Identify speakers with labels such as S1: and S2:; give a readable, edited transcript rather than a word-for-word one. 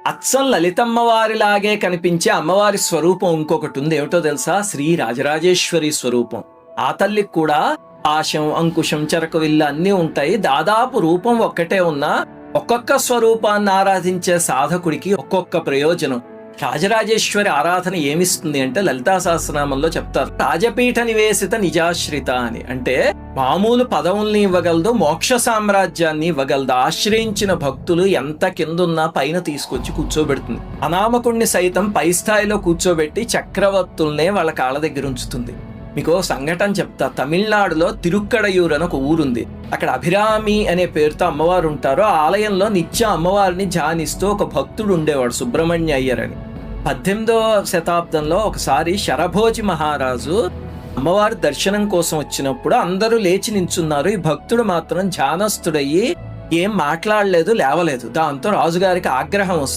S1: అచ్చం లలితమ్మవారిలాగే కనిపించే అమ్మవారి స్వరూపం ఇంకొకటి ఉంది. ఏమిటో తెలుసా? శ్రీ రాజరాజేశ్వరి స్వరూపం. ఆ తల్లికి కూడా పాశం, అంకుశం, చెరకవిల్ల అన్నీ ఉంటాయి. దాదాపు రూపం ఒక్కటే ఉన్నా ఒక్కొక్క స్వరూపాన్ని ఆరాధించే సాధకుడికి ఒక్కొక్క ప్రయోజనం. రాజరాజేశ్వరి ఆరాధన ఏమిస్తుంది అంటే లలితా సహస్రనామంలో చెప్తారు, రాజపీఠ నివేశిత నిజాశ్రిత అని. అంటే మామూలు పదవుల్ని ఇవ్వగలదు, మోక్ష సామ్రాజ్యాన్ని ఇవ్వగలదు. ఆశ్రయించిన భక్తులు ఎంత కిందున్నా పైన తీసుకొచ్చి కూర్చోబెడుతుంది. అనామకుణ్ణి సైతం పై స్థాయిలో కూర్చోబెట్టి చక్రవర్తుల్నే వాళ్ళ కాళ్ళ దగ్గర ఉంచుతుంది. మీకు సంఘటన చెప్తా. తమిళనాడులో తిరుక్కడయూర్ అని ఒక ఊరుంది. అక్కడ అభిరామి అనే పేరుతో అమ్మవారు ఉంటారు. ఆ ఆలయంలో నిత్యం అమ్మవారిని ధ్యానిస్తూ ఒక భక్తుడు ఉండేవాడు, సుబ్రహ్మణ్య అయ్యర్ అని. 18వ శతాబ్దంలో ఒకసారి శరభోజి మహారాజు అమ్మవారి దర్శనం కోసం వచ్చినప్పుడు అందరూ లేచి నించున్నారు. ఈ భక్తుడు మాత్రం ధ్యానస్తుడయ్యి ఏం మాట్లాడలేదు, లేవలేదు. దాంతో రాజుగారికి ఆగ్రహం వస్తుంది.